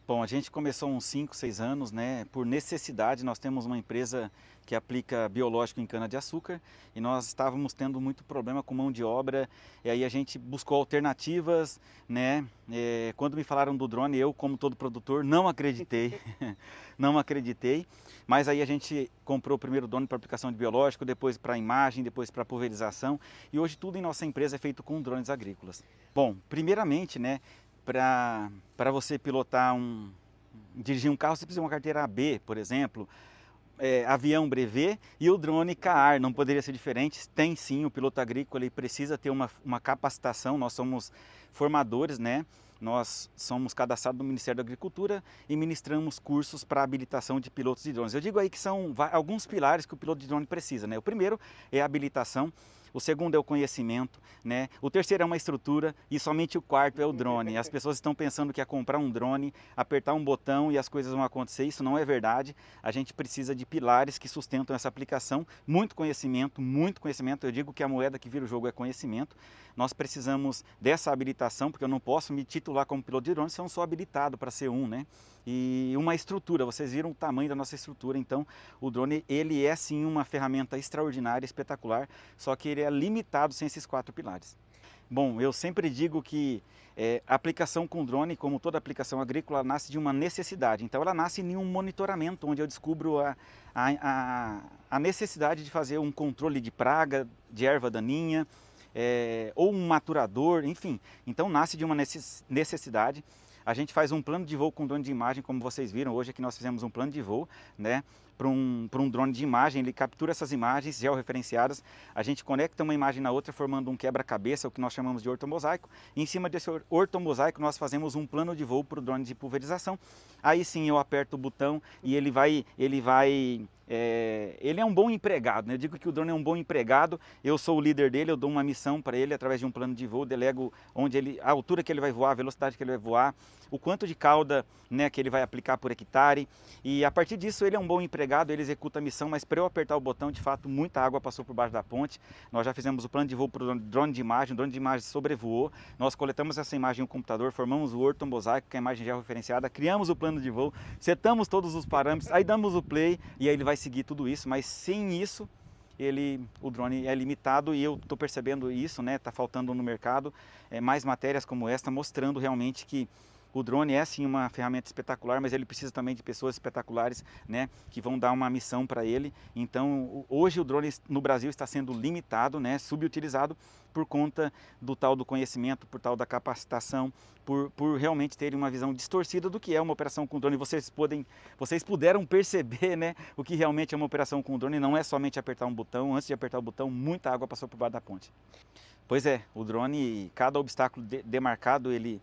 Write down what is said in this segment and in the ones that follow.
Bom, a gente começou há uns 5, 6 anos, né? Por necessidade, nós temos uma empresa que aplica biológico em cana-de-açúcar e nós estávamos tendo muito problema com mão de obra e aí a gente buscou alternativas, né? Quando me falaram do drone, eu, como todo produtor, não acreditei, não acreditei, mas aí a gente comprou o primeiro drone para aplicação de biológico, depois para imagem, depois para pulverização e hoje tudo em nossa empresa é feito com drones agrícolas. Bom, primeiramente, né? Para você pilotar dirigir um carro, você precisa de uma carteira AB, por exemplo, avião brevet e o drone CAR, não poderia ser diferente. Tem sim, o piloto agrícola ele precisa ter uma capacitação, nós somos formadores, né? Nós somos cadastrados no Ministério da Agricultura e ministramos cursos para habilitação de pilotos de drones. Eu digo aí que são alguns pilares que o piloto de drone precisa, né? O primeiro é a habilitação, o segundo é o conhecimento, né? O terceiro é uma estrutura e somente o quarto é o drone. As pessoas estão pensando que é comprar um drone, apertar um botão e as coisas vão acontecer. Isso não é verdade. A gente precisa de pilares que sustentam essa aplicação. Muito conhecimento, muito conhecimento. Eu digo que a moeda que vira o jogo é conhecimento. Nós precisamos dessa habilitação, porque eu não posso me titular como piloto de drone se eu não sou habilitado para ser um, né? E uma estrutura, vocês viram o tamanho da nossa estrutura, então o drone ele é sim uma ferramenta extraordinária, espetacular, só que ele é limitado sem esses 4 pilares. Bom, eu sempre digo que a aplicação com drone, como toda aplicação agrícola, nasce de uma necessidade. Então ela nasce em um monitoramento, onde eu descubro a necessidade de fazer um controle de praga, de erva daninha, ou um maturador, enfim. Então nasce de uma necessidade. A gente faz um plano de voo com drone de imagem, como vocês viram hoje aqui nós fizemos um plano de voo, né? Para um drone de imagem, ele captura essas imagens georreferenciadas, a gente conecta uma imagem na outra formando um quebra-cabeça, o que nós chamamos de ortomosaico, e em cima desse ortomosaico nós fazemos um plano de voo para o drone de pulverização. Aí sim eu aperto o botão e ele é um bom empregado, né? Eu digo que o drone é um bom empregado, eu sou o líder dele, eu dou uma missão para ele através de um plano de voo, delego a altura que ele vai voar, a velocidade que ele vai voar, o quanto de cauda, né, que ele vai aplicar por hectare, e a partir disso ele é um bom empregado, ele executa a missão, mas para eu apertar o botão, de fato, muita água passou por baixo da ponte. Nós já fizemos o plano de voo para o drone de imagem, o drone de imagem sobrevoou, nós coletamos essa imagem no computador, formamos o ortomosaico, que é a imagem georreferenciada, criamos o plano de voo, setamos todos os parâmetros, aí damos o play e aí ele vai seguir tudo isso, mas sem isso o drone é limitado e eu estou percebendo isso, né? Está faltando no mercado mais matérias como esta mostrando realmente que o drone é sim uma ferramenta espetacular, mas ele precisa também de pessoas espetaculares, né, que vão dar uma missão para ele. Então, hoje o drone no Brasil está sendo limitado, né, subutilizado por conta do tal do conhecimento, por tal da capacitação, por realmente terem uma visão distorcida do que é uma operação com drone. Vocês puderam perceber, né, o que realmente é uma operação com drone. Não é somente apertar um botão. Antes de apertar o botão, muita água passou por baixo da ponte. Pois é, o drone, cada obstáculo demarcado, ele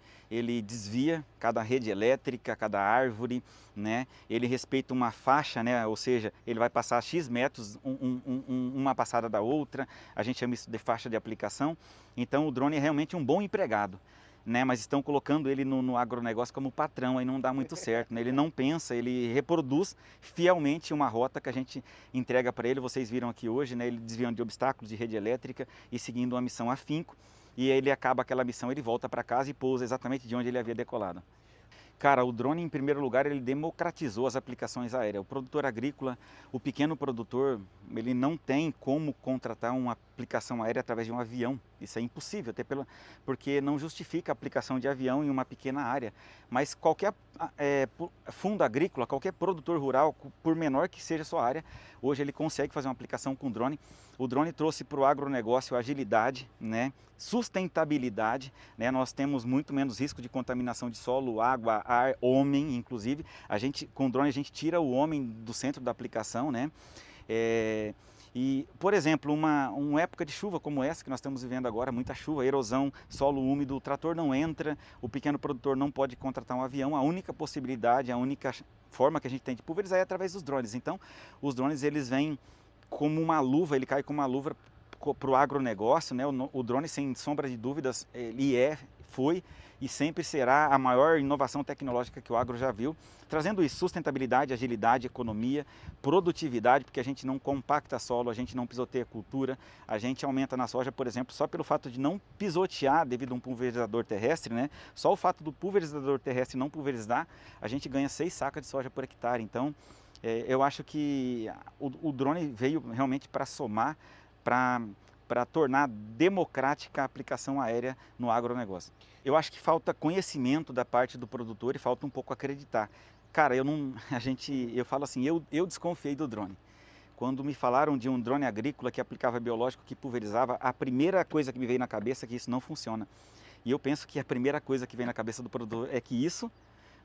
desvia cada rede elétrica, cada árvore, né? Ele respeita uma faixa, né? Ou seja, ele vai passar X metros, uma passada da outra, a gente chama isso de faixa de aplicação. Então o drone é realmente um bom empregado, né? Mas estão colocando ele no agronegócio como patrão, aí não dá muito certo, né? Ele não pensa, ele reproduz fielmente uma rota que a gente entrega para ele. Vocês viram aqui hoje, né? Ele desviando de obstáculos de rede elétrica e seguindo uma missão afinco, e aí ele acaba aquela missão, ele volta para casa e pousa exatamente de onde ele havia decolado. Cara, o drone, em primeiro lugar, ele democratizou as aplicações aéreas. O produtor agrícola, o pequeno produtor, ele não tem como contratar uma aplicação aérea através de um avião. Isso é impossível, até porque não justifica a aplicação de avião em uma pequena área. Mas qualquer fundo agrícola, qualquer produtor rural, por menor que seja a sua área, hoje ele consegue fazer uma aplicação com drone. O drone trouxe para o agronegócio agilidade, né? Sustentabilidade, né? Nós temos muito menos risco de contaminação de solo, água, ar, homem, inclusive. Com o drone a gente tira o homem do centro da aplicação, né? E, por exemplo, uma época de chuva como essa que nós estamos vivendo agora, muita chuva, erosão, solo úmido, o trator não entra, o pequeno produtor não pode contratar um avião, a única possibilidade, a única forma que a gente tem de pulverizar é através dos drones. Então, os drones eles vêm como uma luva, ele cai como uma luva para o agronegócio, né? O drone, sem sombra de dúvidas, ele é foi e sempre será a maior inovação tecnológica que o agro já viu, trazendo isso, sustentabilidade, agilidade, economia, produtividade, porque a gente não compacta solo, a gente não pisoteia cultura, a gente aumenta na soja, por exemplo, só pelo fato de não pisotear devido a um pulverizador terrestre, né? Só o fato do pulverizador terrestre não pulverizar, a gente ganha 6 sacas de soja por hectare. Então, eu acho que o drone veio realmente para somar, para tornar democrática a aplicação aérea no agronegócio. Eu acho que falta conhecimento da parte do produtor e falta um pouco acreditar. Cara, eu falo assim, eu desconfiei do drone. Quando me falaram de um drone agrícola que aplicava biológico, que pulverizava, a primeira coisa que me veio na cabeça é que isso não funciona. E eu penso que a primeira coisa que vem na cabeça do produtor é que isso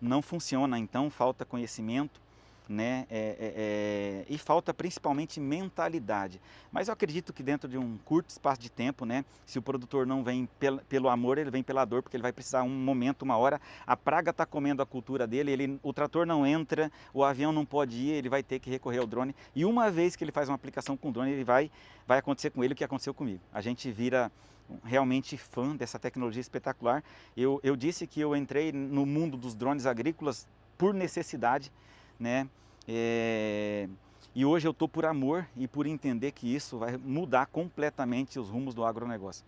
não funciona, então falta conhecimento, né? E falta principalmente mentalidade. Mas eu acredito que dentro de um curto espaço de tempo, né? Se o produtor não vem pelo amor, ele vem pela dor, porque ele vai precisar um momento, uma hora. A praga está comendo a cultura dele, o trator não entra, o avião não pode ir, ele vai ter que recorrer ao drone. E uma vez que ele faz uma aplicação com o drone, vai acontecer com ele o que aconteceu comigo. A gente vira realmente fã dessa tecnologia espetacular. Eu disse que eu entrei no mundo dos drones agrícolas por necessidade, né? E hoje eu estou por amor e por entender que isso vai mudar completamente os rumos do agronegócio.